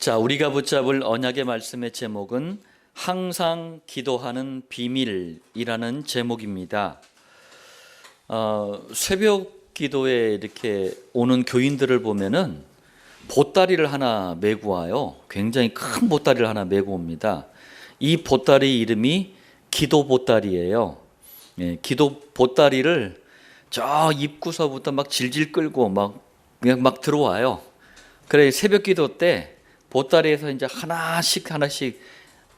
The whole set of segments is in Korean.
자, 우리가 붙잡을 언약의 말씀의 제목은 항상 기도하는 비밀이라는 제목입니다. 새벽 기도에 이렇게 오는 교인들을 보면은 보따리를 하나 메고 와요. 굉장히 큰 보따리를 하나 메고 옵니다. 이 보따리 이름이 기도 보따리예요. 기도 보따리를 저 입구서부터 막 질질 끌고 그냥 막 들어와요. 그래, 새벽 기도 때 보따리에서 이제 하나씩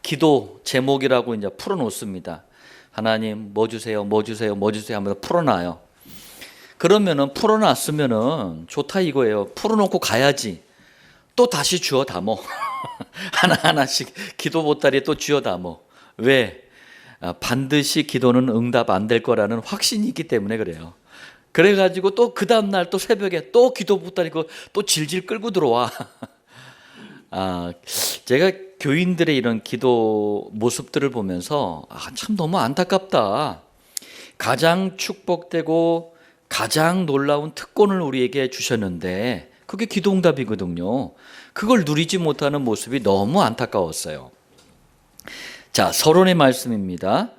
기도 제목이라고 이제 풀어 놓습니다. 하나님 뭐 주세요, 뭐 주세요, 뭐 주세요 하면서 풀어놔요. 그러면은 풀어놨으면은 좋다 이거예요. 풀어놓고 가야지. 또 다시 주워 담어. 하나하나씩 기도 보따리에 또 주워 담어. 왜? 반드시 기도는 응답 안 될 거라는 확신이 있기 때문에 그래요. 그래가지고 또 그 다음날 또 새벽에 또 기도 보따리 또 질질 끌고 들어와. 제가 교인들의 이런 기도 모습들을 보면서 참 너무 안타깝다. 가장 축복되고 가장 놀라운 특권을 우리에게 주셨는데 그게 기도응답이거든요. 그걸 누리지 못하는 모습이 너무 안타까웠어요. 자, 서론의 말씀입니다.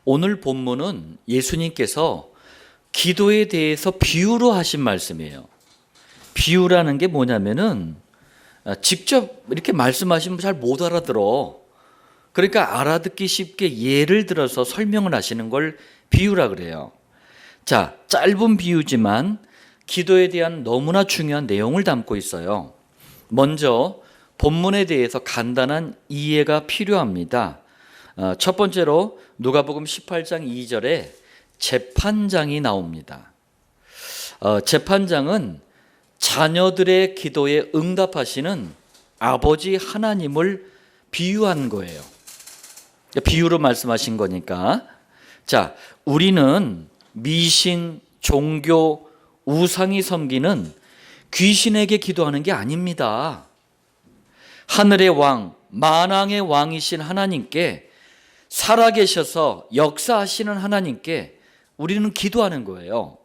오늘 본문은 예수님께서 기도에 대해서 비유로 하신 말씀이에요. 비유라는 게 뭐냐면은 직접 이렇게 말씀하시면 잘 못 알아들어. 그러니까 알아듣기 쉽게 예를 들어서 설명을 하시는 걸 비유라 그래요. 자, 짧은 비유지만 기도에 대한 너무나 중요한 내용을 담고 있어요. 먼저 본문에 대해서 간단한 이해가 필요합니다. 첫 번째로 누가복음 18장 2절에 재판장이 나옵니다. 재판장은 자녀들의 기도에 응답하시는 아버지 하나님을 비유한 거예요. 비유로 말씀하신 거니까. 자, 우리는 미신, 종교, 우상이 섬기는 귀신에게 기도하는 게 아닙니다. 하늘의 왕, 만왕의 왕이신 하나님께, 살아계셔서 역사하시는 하나님께 우리는 기도하는 거예요.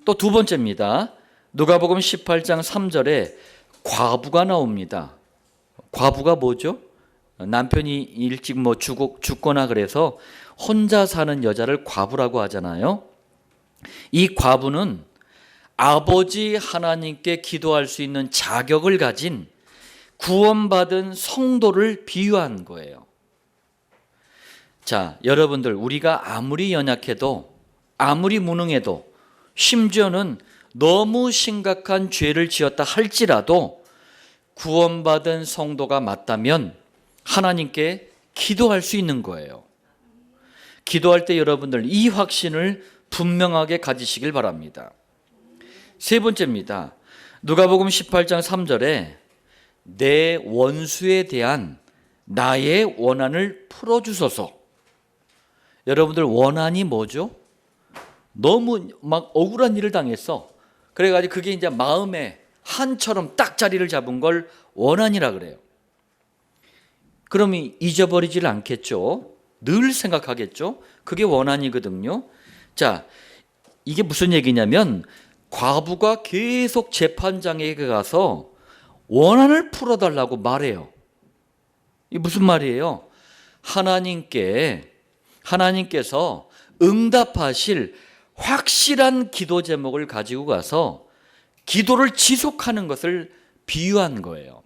또 두 번째입니다. 누가복음 18장 3절에 과부가 나옵니다. 과부가 뭐죠? 남편이 일찍 죽거나 그래서 혼자 사는 여자를 과부라고 하잖아요. 이 과부는 아버지 하나님께 기도할 수 있는 자격을 가진 구원받은 성도를 비유한 거예요. 자, 여러분들, 우리가 아무리 연약해도 아무리 무능해도 심지어는 너무 심각한 죄를 지었다 할지라도 구원받은 성도가 맞다면 하나님께 기도할 수 있는 거예요. 기도할 때 여러분들 이 확신을 분명하게 가지시길 바랍니다. 세 번째입니다. 누가복음 18장 3절에 내 원수에 대한 나의 원한을 풀어주소서. 여러분들, 원한이 뭐죠? 너무 억울한 일을 당했어. 그래가지고 그게 이제 마음에 한처럼 딱 자리를 잡은 걸 원한이라 그래요. 그러면 잊어버리질 않겠죠. 늘 생각하겠죠. 그게 원한이거든요. 자, 이게 무슨 얘기냐면 과부가 계속 재판장에게 가서 원한을 풀어달라고 말해요. 이게 무슨 말이에요? 하나님께서 응답하실 확실한 기도 제목을 가지고 가서 기도를 지속하는 것을 비유한 거예요.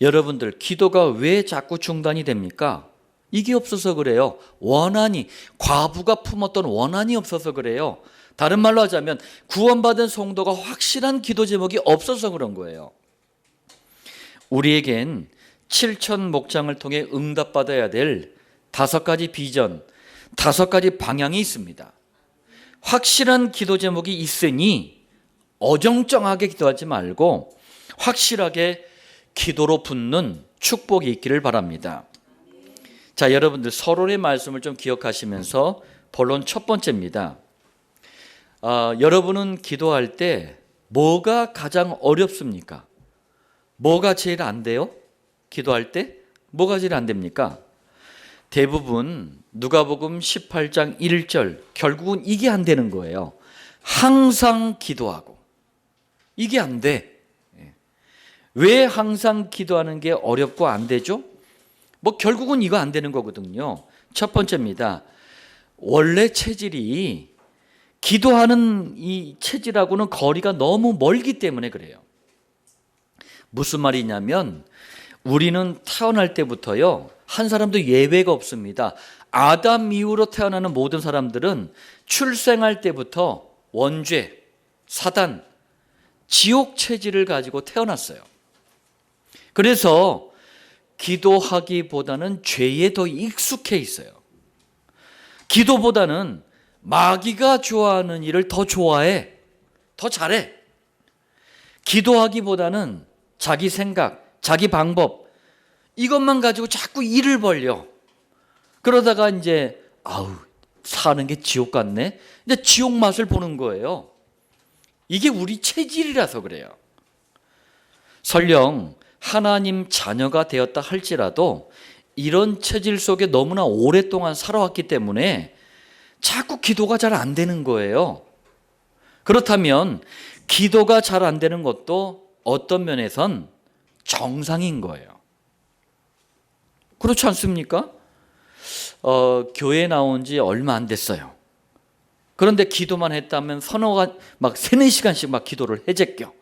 여러분들, 기도가 왜 자꾸 중단이 됩니까? 이게 없어서 그래요. 과부가 품었던 원한이 없어서 그래요. 다른 말로 하자면 구원받은 성도가 확실한 기도 제목이 없어서 그런 거예요. 우리에겐 7천 목장을 통해 응답받아야 될 5가지 비전, 5가지 방향이 있습니다. 확실한 기도 제목이 있으니 어정쩡하게 기도하지 말고 확실하게 기도로 붙는 축복이 있기를 바랍니다. 자, 여러분들, 서론의 말씀을 좀 기억하시면서 본론 첫 번째입니다. 여러분은 기도할 때 뭐가 가장 어렵습니까? 뭐가 제일 안 돼요? 기도할 때 뭐가 제일 안 됩니까? 대부분 누가복음 18장 1절, 결국은 이게 안 되는 거예요. 항상 기도하고. 이게 안 돼. 왜 항상 기도하는 게 어렵고 안 되죠? 뭐 결국은 이거 안 되는 거거든요. 첫 번째입니다. 원래 체질이 기도하는 이 체질하고는 거리가 너무 멀기 때문에 그래요. 무슨 말이냐면 우리는 태어날 때부터요, 한 사람도 예외가 없습니다. 아담 이후로 태어나는 모든 사람들은 출생할 때부터 원죄, 사단, 지옥 체질을 가지고 태어났어요. 그래서 기도하기보다는 죄에 더 익숙해 있어요. 기도보다는 마귀가 좋아하는 일을 더 좋아해, 더 잘해. 기도하기보다는 자기 생각, 자기 방법, 이것만 가지고 자꾸 일을 벌려. 그러다가 이제 사는 게 지옥 같네. 이제 지옥 맛을 보는 거예요. 이게 우리 체질이라서 그래요. 설령 하나님 자녀가 되었다 할지라도 이런 체질 속에 너무나 오랫동안 살아왔기 때문에 자꾸 기도가 잘 안 되는 거예요. 그렇다면 기도가 잘 안 되는 것도 어떤 면에선 정상인 거예요. 그렇지 않습니까? 교회 나온 지 얼마 안 됐어요. 그런데 기도만 했다면 서너가 막 3-4시간씩 막 기도를 해제껴.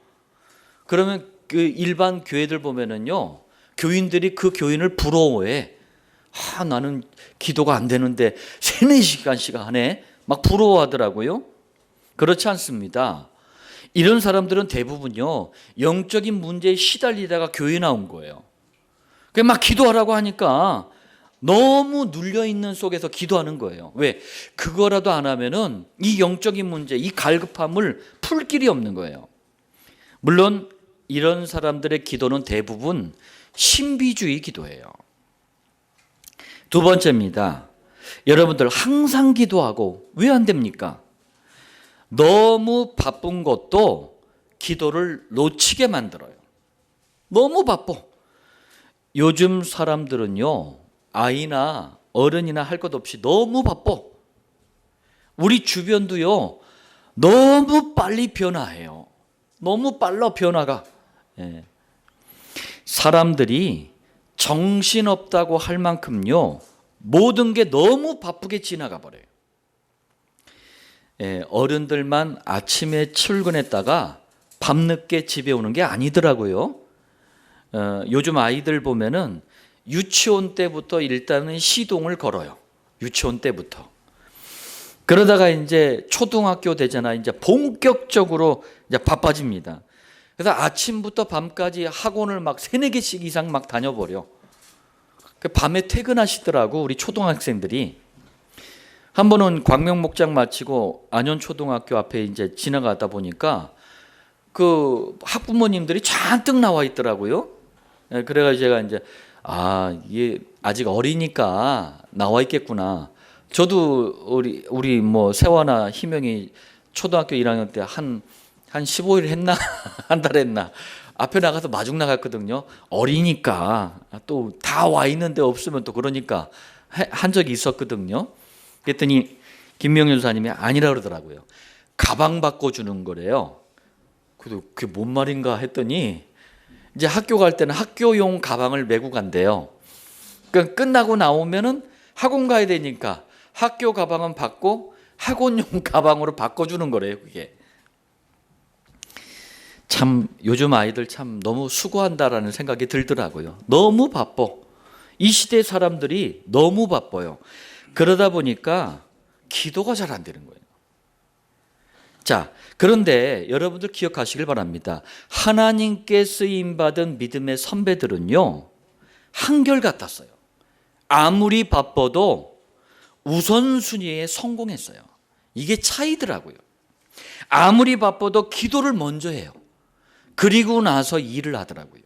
그러면 그 일반 교회들 보면은요, 교인들이 그 교인을 부러워해. 나는 기도가 안 되는데 3-4시간씩 하네. 막 부러워하더라고요. 그렇지 않습니다. 이런 사람들은 대부분요, 영적인 문제에 시달리다가 교회 나온 거예요. 막 기도하라고 하니까 너무 눌려있는 속에서 기도하는 거예요. 왜? 그거라도 안 하면은 이 영적인 문제, 이 갈급함을 풀 길이 없는 거예요. 물론 이런 사람들의 기도는 대부분 신비주의 기도예요. 두 번째입니다. 여러분들 항상 기도하고 왜 안 됩니까? 너무 바쁜 것도 기도를 놓치게 만들어요. 너무 바빠. 요즘 사람들은요, 아이나 어른이나 할 것 없이 너무 바빠. 우리 주변도요, 너무 빨리 변화해요. 너무 빨라, 변화가. 사람들이 정신없다고 할 만큼요, 모든 게 너무 바쁘게 지나가 버려요. 어른들만 아침에 출근했다가 밤늦게 집에 오는 게 아니더라고요. 요즘 아이들 보면은 유치원 때부터 일단은 시동을 걸어요. 유치원 때부터. 그러다가 이제 초등학교 되잖아. 이제 본격적으로 이제 바빠집니다. 그래서 아침부터 밤까지 학원을 막 3-4개씩 이상 막 다녀버려. 밤에 퇴근하시더라고, 우리 초등학생들이. 한 번은 광명 목장 마치고 안현 초등학교 앞에 이제 지나가다 보니까 그 학부모님들이 잔뜩 나와 있더라고요. 그래가지고 제가 이제 이게 아직 어리니까 나와 있겠구나. 저도 우리 뭐 세화나 희명이 초등학교 1학년 때 한 15일 했나 한 달 했나 앞에 나가서 마중 나갔거든요. 어리니까 또 다 와 있는데 없으면 또 그러니까 한 적이 있었거든요. 그랬더니 김명윤 선생님이 아니라 그러더라고요. 가방 바꿔주는 거래요. 그래도 그게 뭔 말인가 했더니 이제 학교 갈 때는 학교용 가방을 메고 간대요. 그러니까 끝나고 나오면은 학원 가야 되니까 학교 가방은 받고 학원용 가방으로 바꿔주는 거래요. 그게 참 요즘 아이들 참 너무 수고한다라는 생각이 들더라고요. 너무 바빠. 이 시대 사람들이 너무 바빠요. 그러다 보니까 기도가 잘 안 되는 거예요. 자, 그런데 여러분들 기억하시길 바랍니다. 하나님께 쓰임받은 믿음의 선배들은요, 한결같았어요. 아무리 바빠도 우선순위에 성공했어요. 이게 차이더라고요. 아무리 바빠도 기도를 먼저 해요. 그리고 나서 일을 하더라고요.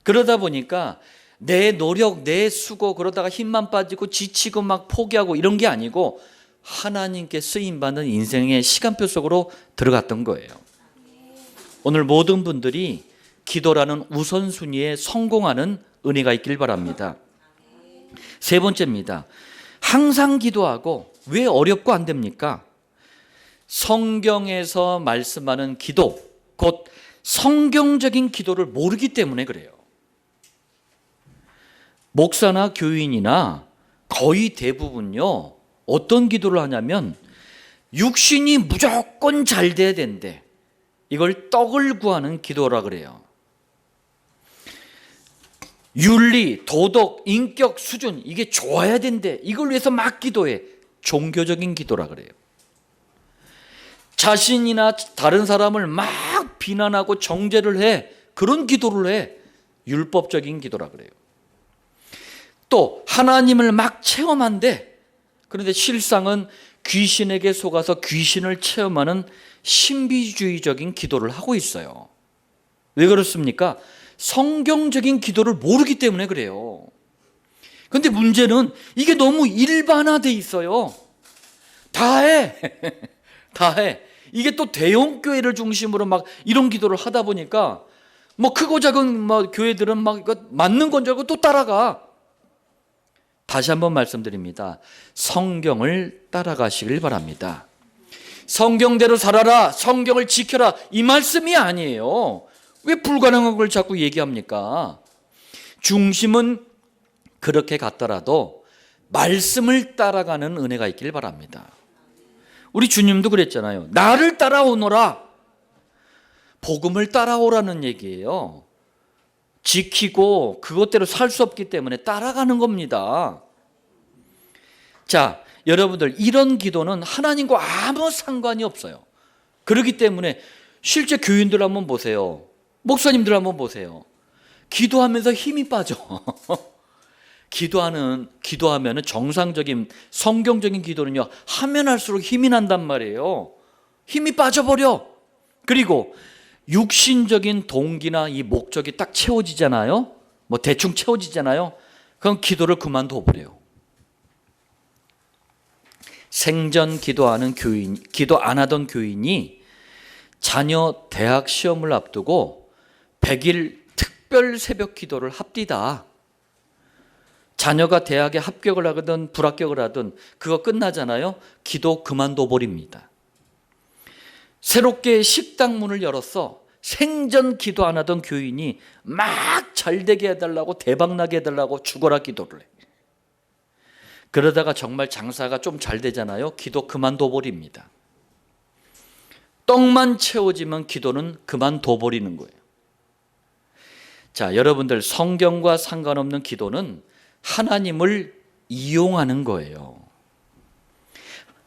그러다 보니까 내 노력, 내 수고, 그러다가 힘만 빠지고 지치고 막 포기하고 이런 게 아니고 하나님께 쓰임받는 인생의 시간표 속으로 들어갔던 거예요. 오늘 모든 분들이 기도라는 우선순위에 성공하는 은혜가 있길 바랍니다. 세 번째입니다. 항상 기도하고 왜 어렵고 안 됩니까? 성경에서 말씀하는 기도, 곧 성경적인 기도를 모르기 때문에 그래요. 목사나 교인이나 거의 대부분요, 어떤 기도를 하냐면 육신이 무조건 잘 돼야 된대. 이걸 떡을 구하는 기도라 그래요. 윤리, 도덕, 인격 수준 이게 좋아야 된대. 이걸 위해서 막 기도해. 종교적인 기도라 그래요. 자신이나 다른 사람을 막 비난하고 정죄를 해. 그런 기도를 해. 율법적인 기도라 그래요. 또 하나님을 막 체험한대. 그런데 실상은 귀신에게 속아서 귀신을 체험하는 신비주의적인 기도를 하고 있어요. 왜 그렇습니까? 성경적인 기도를 모르기 때문에 그래요. 그런데 문제는 이게 너무 일반화돼 있어요. 다 해. 다 해. 이게 또 대형 교회를 중심으로 막 이런 기도를 하다 보니까 뭐 크고 작은 뭐 교회들은 막 이거 맞는 건 줄 알고 또 따라가. 다시 한번 말씀드립니다. 성경을 따라가시길 바랍니다. 성경대로 살아라, 성경을 지켜라, 이 말씀이 아니에요. 왜 불가능한 걸 자꾸 얘기합니까? 중심은 그렇게 갔더라도 말씀을 따라가는 은혜가 있길 바랍니다. 우리 주님도 그랬잖아요. 나를 따라오너라. 복음을 따라오라는 얘기예요. 지키고 그것대로 살 수 없기 때문에 따라가는 겁니다. 자, 여러분들 이런 기도는 하나님과 아무 상관이 없어요. 그렇기 때문에 실제 교인들 한번 보세요. 목사님들 한번 보세요. 기도하면서 힘이 빠져. 기도하면은 정상적인 성경적인 기도는요, 하면 할수록 힘이 난단 말이에요. 힘이 빠져버려. 그리고 육신적인 동기나 이 목적이 딱 채워지잖아요. 뭐 대충 채워지잖아요. 그럼 기도를 그만둬 버려요. 생전 기도 안 하던 교인이 자녀 대학 시험을 앞두고 100일 특별 새벽 기도를 합디다. 자녀가 대학에 합격을 하든 불합격을 하든 그거 끝나잖아요. 기도 그만둬 버립니다. 새롭게 식당 문을 열었어. 생전 기도 안 하던 교인이 막 잘되게 해달라고, 대박나게 해달라고 죽어라 기도를 해. 그러다가 정말 장사가 좀 잘 되잖아요. 기도 그만둬 버립니다. 떡만 채워지면 기도는 그만둬 버리는 거예요. 자, 여러분들 성경과 상관없는 기도는 하나님을 이용하는 거예요.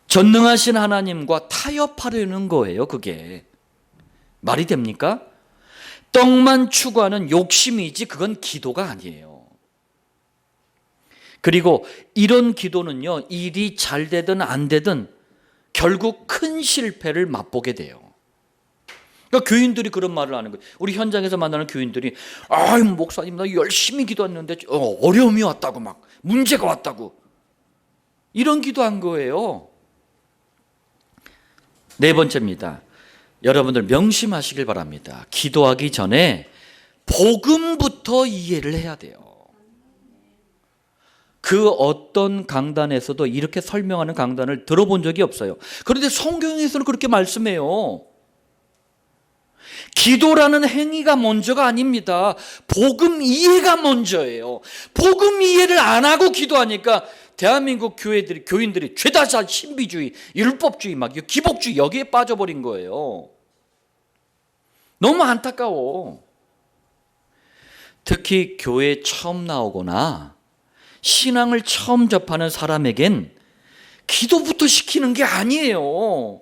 전능하신 하나님과 타협하려는 거예요. 그게 말이 됩니까? 떡만 추구하는 욕심이지 그건 기도가 아니에요. 그리고 이런 기도는요, 일이 잘 되든 안 되든 결국 큰 실패를 맛보게 돼요. 그러니까 교인들이 그런 말을 하는 거예요. 우리 현장에서 만나는 교인들이 목사님 나 열심히 기도했는데 어려움이 왔다고, 막 문제가 왔다고, 이런 기도한 거예요. 네 번째입니다. 여러분들 명심하시길 바랍니다. 기도하기 전에 복음부터 이해를 해야 돼요. 그 어떤 강단에서도 이렇게 설명하는 강단을 들어본 적이 없어요. 그런데 성경에서는 그렇게 말씀해요. 기도라는 행위가 먼저가 아닙니다. 복음 이해가 먼저예요. 복음 이해를 안 하고 기도하니까 대한민국 교인들이 죄다 신비주의, 율법주의, 막 기복주의 여기에 빠져버린 거예요. 너무 안타까워. 특히 교회에 처음 나오거나 신앙을 처음 접하는 사람에겐 기도부터 시키는 게 아니에요.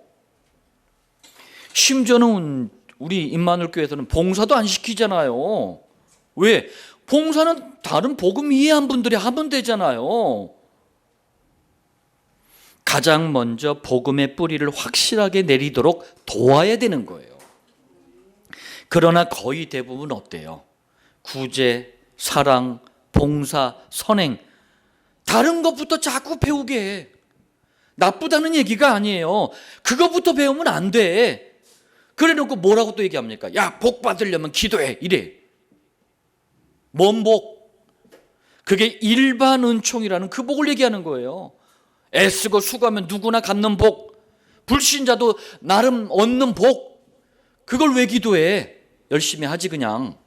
심지어는 우리 임마누엘 교회에서는 봉사도 안 시키잖아요. 왜? 봉사는 다른 복음 이해한 분들이 하면 되잖아요. 가장 먼저 복음의 뿌리를 확실하게 내리도록 도와야 되는 거예요. 그러나 거의 대부분 어때요? 구제, 사랑, 봉사, 선행, 다른 것부터 자꾸 배우게 해. 나쁘다는 얘기가 아니에요. 그것부터 배우면 안 돼. 그래 놓고 뭐라고 또 얘기합니까? 야, 복 받으려면 기도해, 이래. 뭔 복? 그게 일반 은총이라는 그 복을 얘기하는 거예요. 애쓰고 수고하면 누구나 갖는 복, 불신자도 나름 얻는 복, 그걸 왜 기도해? 열심히 하지 그냥.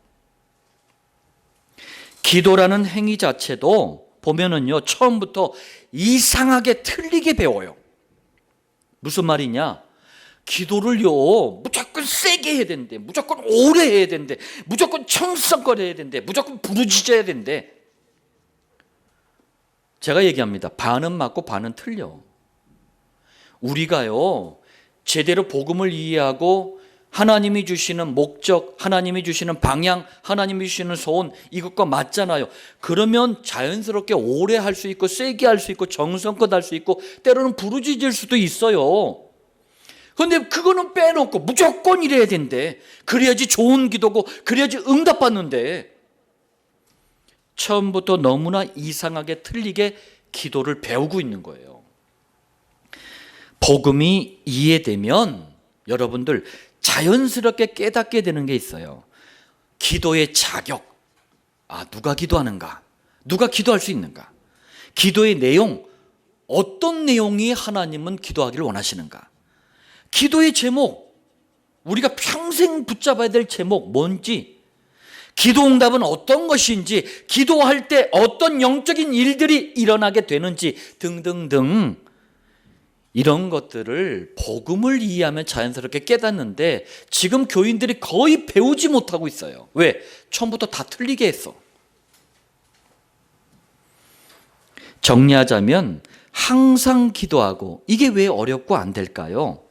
기도라는 행위 자체도 보면은요, 처음부터 이상하게 틀리게 배워요. 무슨 말이냐? 기도를요, 무조건 세게 해야 된대. 무조건 오래 해야 된대. 무조건 청성거려야 된대. 무조건 부르짖어야 된대. 제가 얘기합니다. 반은 맞고 반은 틀려. 우리가요, 제대로 복음을 이해하고 하나님이 주시는 목적, 하나님이 주시는 방향, 하나님이 주시는 소원, 이것과 맞잖아요. 그러면 자연스럽게 오래 할 수 있고 세게 할 수 있고 정성껏 할 수 있고 때로는 부르짖을 수도 있어요. 그런데 그거는 빼놓고 무조건 이래야 된대. 그래야지 좋은 기도고 그래야지 응답받는데, 처음부터 너무나 이상하게 틀리게 기도를 배우고 있는 거예요. 복음이 이해되면 여러분들 자연스럽게 깨닫게 되는 게 있어요. 기도의 자격. 누가 기도하는가? 누가 기도할 수 있는가? 기도의 내용. 어떤 내용이 하나님은 기도하기를 원하시는가? 기도의 제목. 우리가 평생 붙잡아야 될 제목 뭔지, 기도 응답은 어떤 것인지, 기도할 때 어떤 영적인 일들이 일어나게 되는지 등등등, 이런 것들을 복음을 이해하면 자연스럽게 깨닫는데 지금 교인들이 거의 배우지 못하고 있어요. 왜? 처음부터 다 틀리게 했어. 정리하자면 항상 기도하고, 이게 왜 어렵고 안 될까요?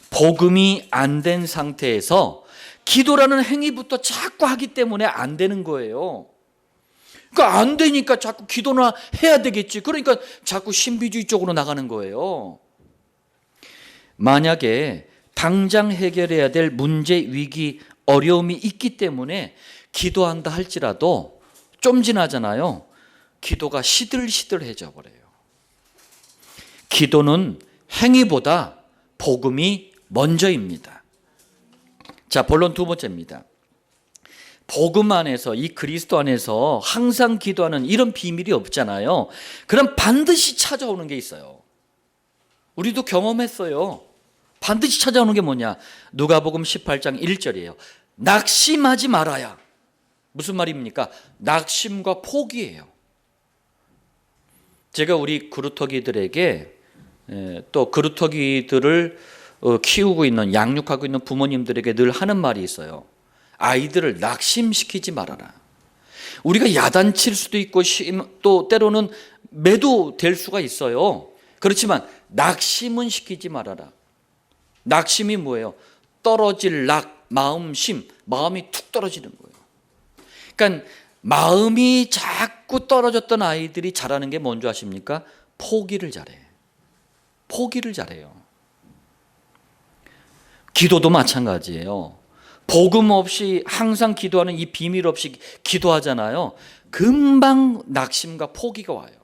복음이 안 된 상태에서 기도라는 행위부터 자꾸 하기 때문에 안 되는 거예요. 그러니까 안 되니까 자꾸 기도나 해야 되겠지. 그러니까 자꾸 신비주의 쪽으로 나가는 거예요. 만약에 당장 해결해야 될 문제, 위기, 어려움이 있기 때문에 기도한다 할지라도 좀 지나잖아요. 기도가 시들시들해져 버려요. 기도는 행위보다 복음이 먼저입니다. 자, 본론 두 번째입니다. 복음 안에서, 이 그리스도 안에서 항상 기도하는 이런 비밀이 없잖아요. 그럼 반드시 찾아오는 게 있어요. 우리도 경험했어요. 반드시 찾아오는 게 뭐냐? 누가복음 18장 1절이에요. 낙심하지 말아야. 무슨 말입니까? 낙심과 포기예요. 제가 우리 그루터기들에게, 또 그루터기들을 키우고 있는, 양육하고 있는 부모님들에게 늘 하는 말이 있어요. 아이들을 낙심시키지 말아라. 우리가 야단칠 수도 있고 또 때로는 매도될 수가 있어요. 그렇지만 낙심은 시키지 말아라. 낙심이 뭐예요? 떨어질 낙, 마음심, 마음이 툭 떨어지는 거예요. 그러니까 마음이 자꾸 떨어졌던 아이들이 잘하는 게 뭔지 아십니까? 포기를 잘해. 포기를 잘해요. 기도도 마찬가지예요. 복음 없이 항상 기도하는 이 비밀 없이 기도하잖아요. 금방 낙심과 포기가 와요.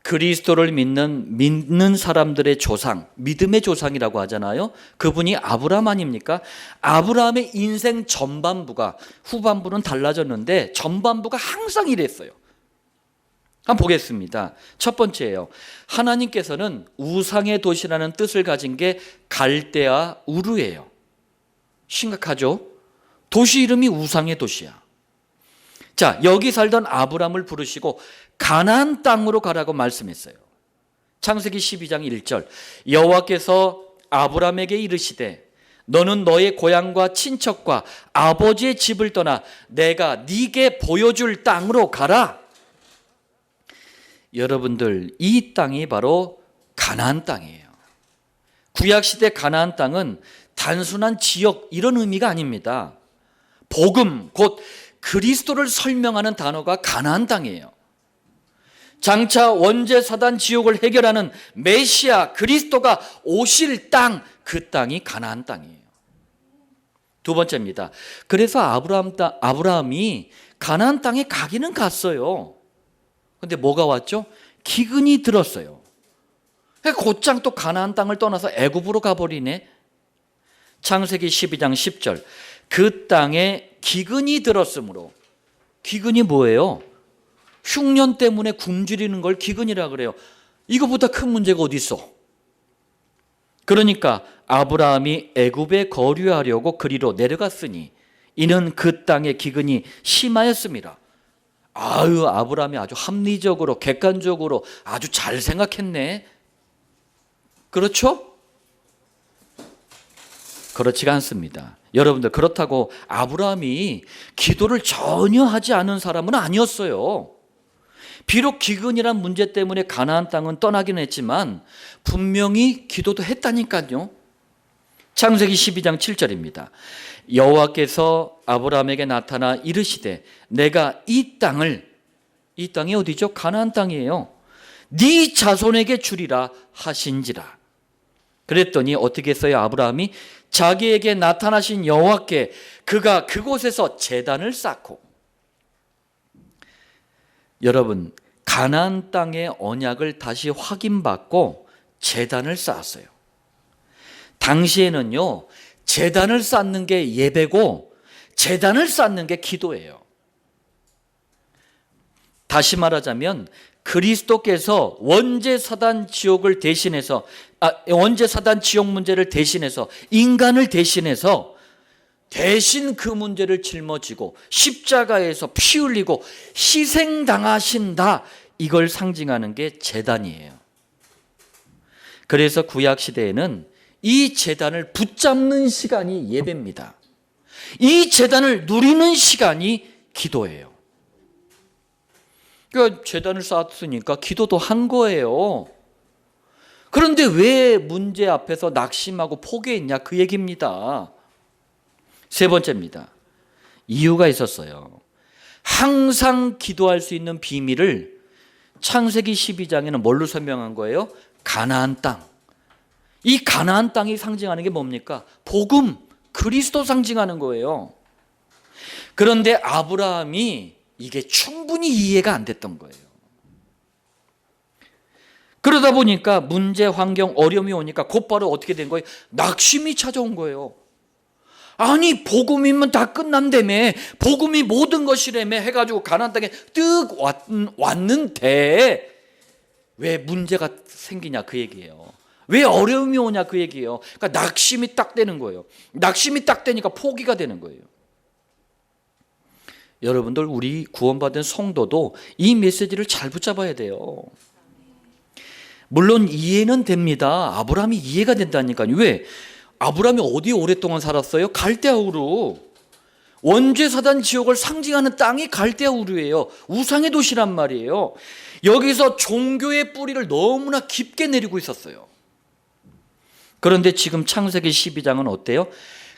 그리스도를 믿는 사람들의 조상, 믿음의 조상이라고 하잖아요. 그분이 아브라함 아닙니까? 아브라함의 인생 전반부가, 후반부는 달라졌는데 전반부가 항상 이랬어요. 한번 보겠습니다. 첫 번째예요. 하나님께서는 우상의 도시라는 뜻을 가진 게 갈대아 우르예요. 심각하죠? 도시 이름이 우상의 도시야. 자, 여기 살던 아브람을 부르시고 가나안 땅으로 가라고 말씀했어요. 창세기 12장 1절. 여호와께서 아브람에게 이르시되 너는 너의 고향과 친척과 아버지의 집을 떠나 내가 네게 보여줄 땅으로 가라. 여러분들, 이 땅이 바로 가나안 땅이에요. 구약시대 가나안 땅은 단순한 지역, 이런 의미가 아닙니다. 복음, 곧 그리스도를 설명하는 단어가 가나안 땅이에요. 장차 원죄 사단 지옥을 해결하는 메시아 그리스도가 오실 땅, 그 땅이 가나안 땅이에요. 두 번째입니다. 그래서 아브라함이 가나안 땅에 가기는 갔어요. 근데 뭐가 왔죠? 기근이 들었어요. 곧장 또 가나안 땅을 떠나서 애굽으로 가버리네. 창세기 12장 10절. 그 땅에 기근이 들었으므로. 기근이 뭐예요? 흉년 때문에 굶주리는 걸 기근이라 그래요. 이거보다 큰 문제가 어디 있어? 그러니까 아브라함이 애굽에 거류하려고 그리로 내려갔으니 이는 그 땅의 기근이 심하였습니다. 아유, 아브라함이 아주 합리적으로 객관적으로 아주 잘 생각했네. 그렇죠? 그렇지가 않습니다. 여러분들, 그렇다고 아브라함이 기도를 전혀 하지 않은 사람은 아니었어요. 비록 기근이란 문제 때문에 가나안 땅은 떠나긴 했지만 분명히 기도도 했다니까요. 창세기 12장 7절입니다. 여호와께서 아브라함에게 나타나 이르시되 내가 이 땅이 어디죠? 가나안 땅이에요. 네 자손에게 주리라 하신지라. 그랬더니 어떻게 했어요? 아브라함이 자기에게 나타나신 여호와께 그가 그곳에서 제단을 쌓고, 여러분, 가나안 땅의 언약을 다시 확인받고 제단을 쌓았어요. 당시에는요, 제단을 쌓는 게 예배고 제단을 쌓는 게 기도예요. 다시 말하자면 그리스도께서 원죄 사단 지옥을 대신해서 원죄 사단 지옥 문제를 대신해서 인간을 대신해서 대신 그 문제를 짊어지고 십자가에서 피 흘리고 희생당하신다, 이걸 상징하는 게 제단이에요. 그래서 구약 시대에는 이 제단을 붙잡는 시간이 예배입니다. 이 제단을 누리는 시간이 기도예요. 그러니까 제단을 쌓았으니까 기도도 한 거예요. 그런데 왜 문제 앞에서 낙심하고 포기했냐, 그 얘기입니다. 세 번째입니다. 이유가 있었어요. 항상 기도할 수 있는 비밀을 창세기 12장에는 뭘로 설명한 거예요? 가나안 땅. 이 가나안 땅이 상징하는 게 뭡니까? 복음, 그리스도 상징하는 거예요. 그런데 아브라함이 이게 충분히 이해가 안 됐던 거예요. 그러다 보니까 문제, 환경, 어려움이 오니까 곧바로 어떻게 된 거예요? 낙심이 찾아온 거예요. 아니, 복음이면 다 끝난다며, 복음이 모든 것이라며 해가지고 가나안 땅에 뜩 왔는데 왜 문제가 생기냐, 그 얘기예요. 왜 어려움이 오냐, 그 얘기예요. 그러니까 낙심이 딱 되는 거예요. 낙심이 딱 되니까 포기가 되는 거예요. 여러분들, 우리 구원받은 성도도 이 메시지를 잘 붙잡아야 돼요. 물론 이해는 됩니다. 아브라함이 이해가 된다니까요. 왜? 아브라함이 어디에 오랫동안 살았어요? 갈대아우르. 원죄 사단 지옥을 상징하는 땅이 갈대아우르예요. 우상의 도시란 말이에요. 여기서 종교의 뿌리를 너무나 깊게 내리고 있었어요. 그런데 지금 창세기 12장은 어때요?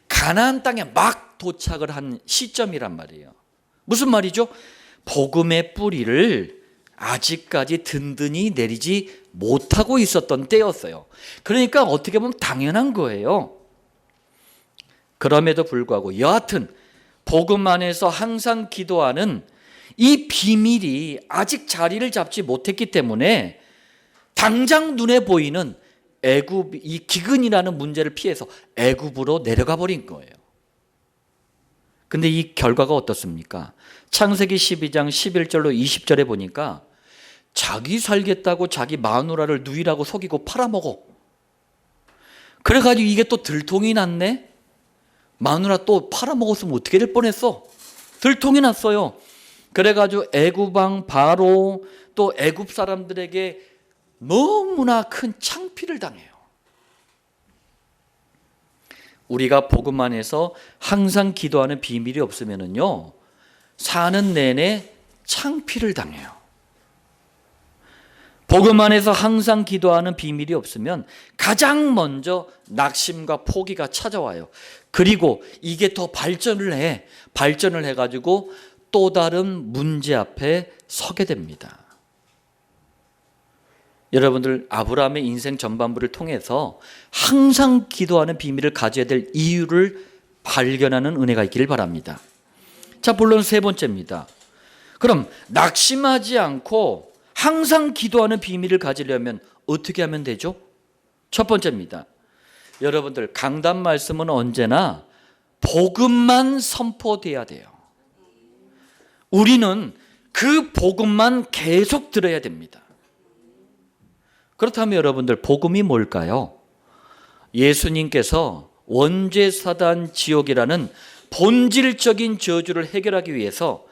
가나안 땅에 막 도착을 한 시점이란 말이에요. 무슨 말이죠? 복음의 뿌리를 아직까지 든든히 내리지 못하고 있었던 때였어요. 그러니까 어떻게 보면 당연한 거예요. 그럼에도 불구하고 여하튼 복음 안에서 항상 기도하는 이 비밀이 아직 자리를 잡지 못했기 때문에 당장 눈에 보이는 애굽, 이 기근이라는 문제를 피해서 애굽으로 내려가 버린 거예요. 근데 이 결과가 어떻습니까? 창세기 12장 11절로 20절에 보니까 자기 살겠다고 자기 마누라를 누이라고 속이고 팔아먹어. 그래가지고 이게 또 들통이 났네. 마누라 또 팔아먹었으면 어떻게 될 뻔했어? 들통이 났어요. 그래가지고 애굽 왕 바로 또 애굽 사람들에게 너무나 큰 창피를 당해요. 우리가 복음 안에서 항상 기도하는 비밀이 없으면요, 사는 내내 창피를 당해요. 복음 안에서 항상 기도하는 비밀이 없으면 가장 먼저 낙심과 포기가 찾아와요. 그리고 이게 더 발전을 해가지고 또 다른 문제 앞에 서게 됩니다. 여러분들, 아브라함의 인생 전반부를 통해서 항상 기도하는 비밀을 가져야 될 이유를 발견하는 은혜가 있기를 바랍니다. 자, 본론 세 번째입니다. 그럼 낙심하지 않고 항상 기도하는 비밀을 가지려면 어떻게 하면 되죠? 첫 번째입니다. 여러분들, 강단 말씀은 언제나 복음만 선포돼야 돼요. 우리는 그 복음만 계속 들어야 됩니다. 그렇다면 여러분들, 복음이 뭘까요? 예수님께서 원죄 사단 지옥이라는 본질적인 저주를 해결하기 위해서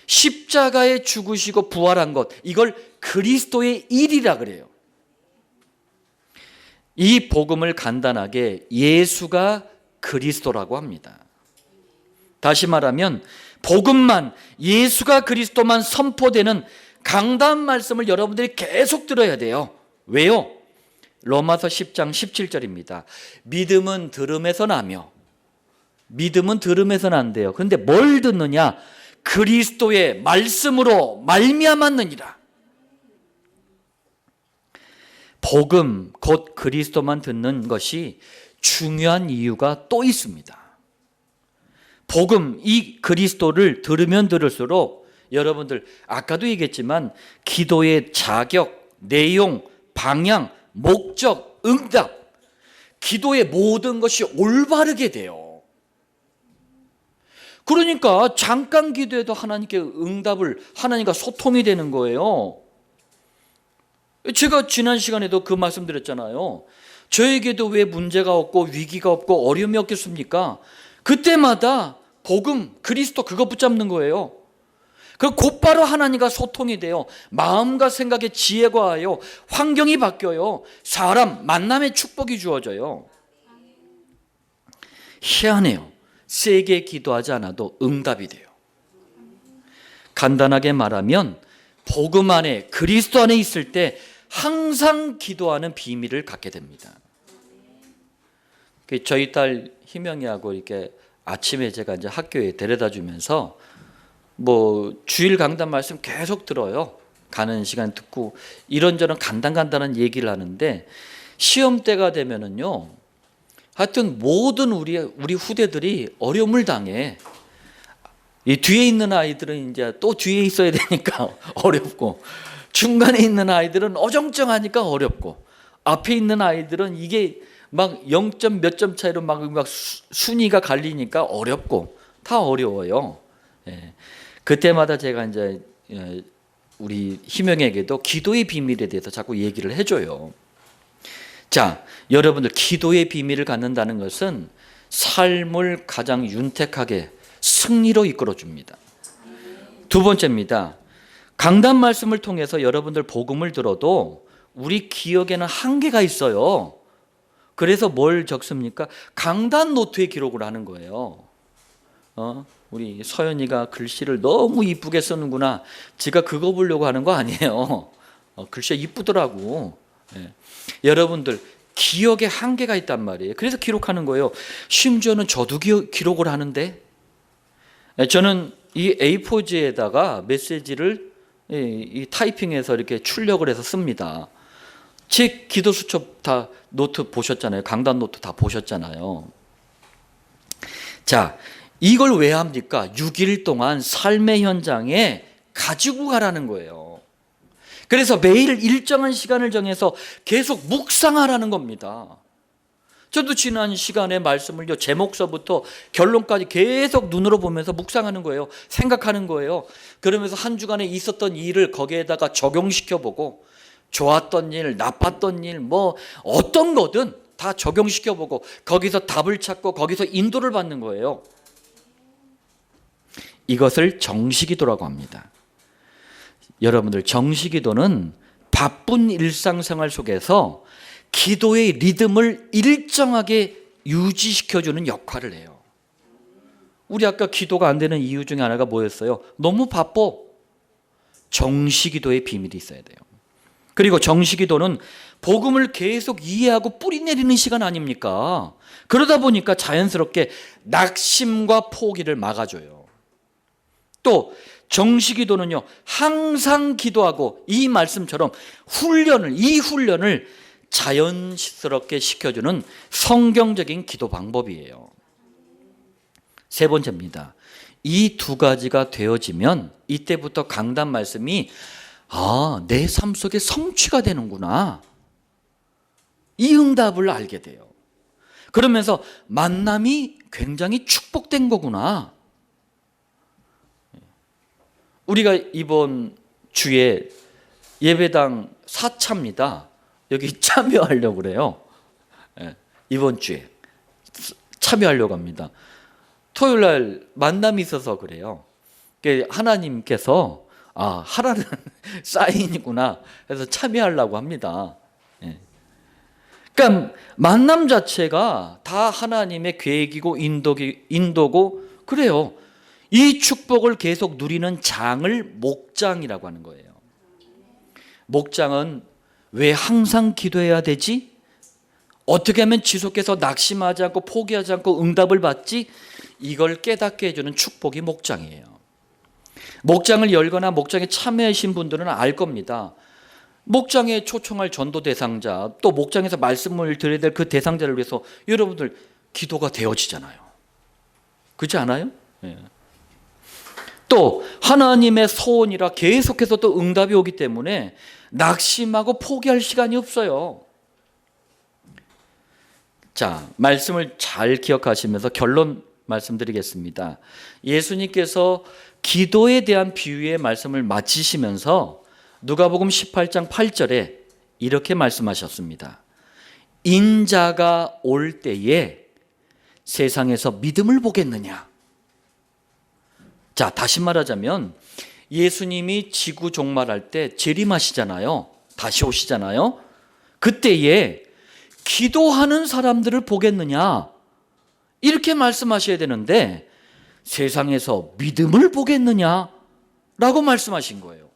십자가에 죽으시고 부활한 것, 이걸 그리스도의 일이라 그래요. 이 복음을 간단하게 예수가 그리스도라고 합니다. 다시 말하면 복음만, 예수가 그리스도만 선포되는 강단 말씀을 여러분들이 계속 들어야 돼요. 왜요? 로마서 10장 17절입니다. 믿음은 들음에서 나며, 믿음은 들음에서 난대요. 그런데 뭘 듣느냐? 그리스도의 말씀으로 말미암았느니라. 복음, 곧 그리스도만 듣는 것이 중요한 이유가 또 있습니다. 복음, 이 그리스도를 들으면 들을수록 여러분들 아까도 얘기했지만 기도의 자격, 내용, 방향, 목적, 응답, 기도의 모든 것이 올바르게 돼요. 그러니까 잠깐 기도해도 하나님께 응답을, 하나님과 소통이 되는 거예요. 제가 지난 시간에도 그 말씀 드렸잖아요. 저에게도 왜 문제가 없고 위기가 없고 어려움이 없겠습니까? 그때마다 복음, 그리스도 그거 붙잡는 거예요. 그럼 곧바로 하나님과 소통이 돼요. 마음과 생각의 지혜가 와요. 환경이 바뀌어요. 사람, 만남의 축복이 주어져요. 희한해요. 세게 기도하지 않아도 응답이 돼요. 간단하게 말하면 복음 안에, 그리스도 안에 있을 때 항상 기도하는 비밀을 갖게 됩니다. 저희 딸 희명이하고 이렇게 아침에 제가 이제 학교에 데려다 주면서 뭐 주일 강단 말씀 계속 들어요. 가는 시간 듣고 이런저런 간단한 얘기를 하는데 시험 때가 되면은요, 하여튼 모든 우리 후대들이 어려움을 당해. 이 뒤에 있는 아이들은 이제 또 뒤에 있어야 되니까 어렵고, 중간에 있는 아이들은 어정쩡하니까 어렵고, 앞에 있는 아이들은 이게 막 0점 몇 점 차이로 막 순위가 갈리니까 어렵고, 다 어려워요. 예. 그때마다 제가 이제 우리 희명에게도 기도의 비밀에 대해서 자꾸 얘기를 해줘요. 자, 여러분들 기도의 비밀을 갖는다는 것은 삶을 가장 윤택하게 승리로 이끌어줍니다. 두 번째입니다. 강단 말씀을 통해서 여러분들 복음을 들어도 우리 기억에는 한계가 있어요. 그래서 뭘 적습니까? 강단 노트에 기록을 하는 거예요. 우리 서연이가 글씨를 너무 이쁘게 쓰는구나. 제가 그거 보려고 하는 거 아니에요. 글씨가 이쁘더라고. 예. 여러분들 기억에 한계가 있단 말이에요. 그래서 기록하는 거예요. 심지어는 저도 기록을 하는데, 저는 이 A4지에다가 메시지를 이 타이핑해서 이렇게 출력을 해서 씁니다. 제 기도 수첩 다 노트 보셨잖아요. 강단 노트 다 보셨잖아요. 자, 이걸 왜 합니까? 6일 동안 삶의 현장에 가지고 가라는 거예요. 그래서 매일 일정한 시간을 정해서 계속 묵상하라는 겁니다. 저도 지난 시간에 말씀을요, 제목서부터 결론까지 계속 눈으로 보면서 묵상하는 거예요. 생각하는 거예요. 그러면서 한 주간에 있었던 일을 거기에다가 적용시켜보고, 좋았던 일, 나빴던 일, 뭐 어떤 거든 다 적용시켜보고 거기서 답을 찾고 거기서 인도를 받는 거예요. 이것을 정시기도라고 합니다. 여러분들, 정시기도는 바쁜 일상생활 속에서 기도의 리듬을 일정하게 유지시켜주는 역할을 해요. 우리 아까 기도가 안 되는 이유 중에 하나가 뭐였어요? 너무 바빠. 정시기도의 비밀이 있어야 돼요. 그리고 정시기도는 복음을 계속 이해하고 뿌리 내리는 시간 아닙니까? 그러다 보니까 자연스럽게 낙심과 포기를 막아줘요. 또 정시기도는요, 항상 기도하고 이 말씀처럼 이 훈련을 자연스럽게 시켜주는 성경적인 기도 방법이에요. 세 번째입니다. 이 두 가지가 되어지면 이때부터 강단 말씀이 내 삶 속에 성취가 되는구나, 이 응답을 알게 돼요. 그러면서 만남이 굉장히 축복된 거구나. 우리가 이번 주에 예배당 4차입니다. 여기 참여하려고 그래요. 이번 주에 참여하려고 합니다. 토요일 날 만남이 있어서 그래요. 하나님께서 하라는 사인이구나 해서 참여하려고 합니다. 예. 그러니까 만남 자체가 다 하나님의 계획이고 인도고 그래요. 이 축복을 계속 누리는 장을 목장이라고 하는 거예요. 목장은 왜 항상 기도해야 되지? 어떻게 하면 지속해서 낙심하지 않고 포기하지 않고 응답을 받지? 이걸 깨닫게 해주는 축복이 목장이에요. 목장을 열거나 목장에 참여하신 분들은 알 겁니다. 목장에 초청할 전도 대상자, 또 목장에서 말씀을 드려야 될 그 대상자를 위해서 여러분들 기도가 되어지잖아요. 그렇지 않아요? 예. 또 하나님의 소원이라 계속해서 또 응답이 오기 때문에 낙심하고 포기할 시간이 없어요. 자, 말씀을 잘 기억하시면서 결론 말씀드리겠습니다. 예수님께서 기도에 대한 비유의 말씀을 마치시면서 누가복음 18장 8절에 이렇게 말씀하셨습니다. 인자가 올 때에 세상에서 믿음을 보겠느냐? 자, 다시 말하자면 예수님이 지구 종말할 때 재림하시잖아요. 다시 오시잖아요. 그때에 기도하는 사람들을 보겠느냐? 이렇게 말씀하셔야 되는데 세상에서 믿음을 보겠느냐? 라고 말씀하신 거예요.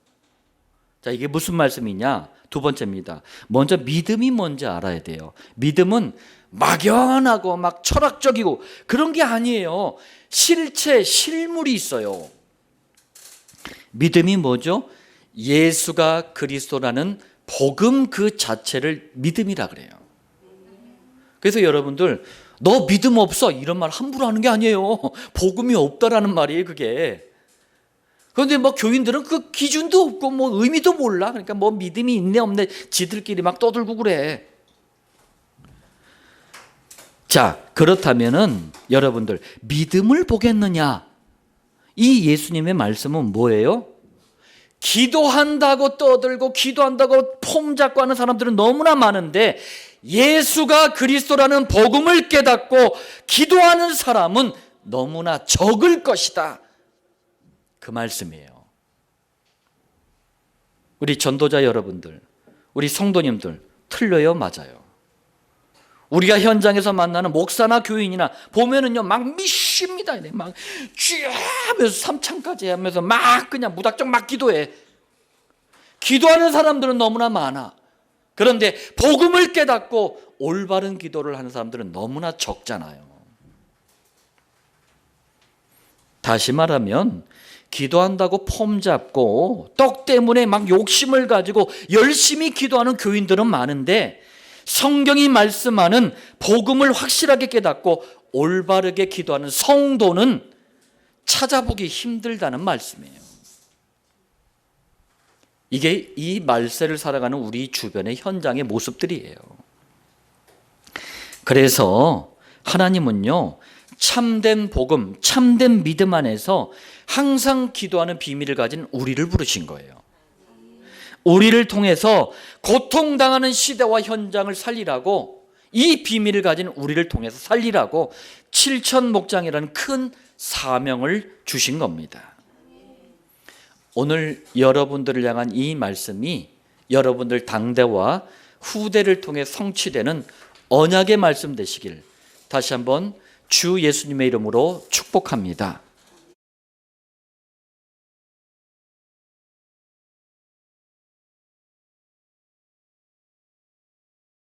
자, 이게 무슨 말씀이냐? 두 번째입니다. 먼저 믿음이 뭔지 알아야 돼요. 믿음은 막연하고 막 철학적이고 그런 게 아니에요. 실체, 실물이 있어요. 믿음이 뭐죠? 예수가 그리스도라는 복음 그 자체를 믿음이라 그래요. 그래서 여러분들 너 믿음 없어 이런 말 함부로 하는 게 아니에요. 복음이 없다라는 말이에요, 그게. 그런데 뭐 교인들은 그 기준도 없고 뭐 의미도 몰라. 그러니까 뭐 믿음이 있네 없네 지들끼리 막 떠들고 그래. 자, 그렇다면은 여러분들 믿음을 보겠느냐? 이 예수님의 말씀은 뭐예요? 기도한다고 떠들고 기도한다고 폼 잡고 하는 사람들은 너무나 많은데 예수가 그리스도라는 복음을 깨닫고 기도하는 사람은 너무나 적을 것이다. 그 말씀이에요. 우리 전도자 여러분들, 우리 성도님들 틀려요, 맞아요? 우리가 현장에서 만나는 목사나 교인이나 보면은요 막 미십니다. 막 쥐하면서 삼창까지 하면서 막 그냥 무작정 막 기도해. 기도하는 사람들은 너무나 많아. 그런데 복음을 깨닫고 올바른 기도를 하는 사람들은 너무나 적잖아요. 다시 말하면 기도한다고 폼 잡고 떡 때문에 막 욕심을 가지고 열심히 기도하는 교인들은 많은데 성경이 말씀하는 복음을 확실하게 깨닫고 올바르게 기도하는 성도는 찾아보기 힘들다는 말씀이에요. 이게 이 말세를 살아가는 우리 주변의 현장의 모습들이에요. 그래서 하나님은요 참된 복음, 참된 믿음 안에서 항상 기도하는 비밀을 가진 우리를 부르신 거예요. 우리를 통해서 고통당하는 시대와 현장을 살리라고, 이 비밀을 가진 우리를 통해서 살리라고 7천 목장이라는 큰 사명을 주신 겁니다. 오늘 여러분들을 향한 이 말씀이 여러분들 당대와 후대를 통해 성취되는 언약의 말씀 되시길 다시 한번 주 예수님의 이름으로 축복합니다.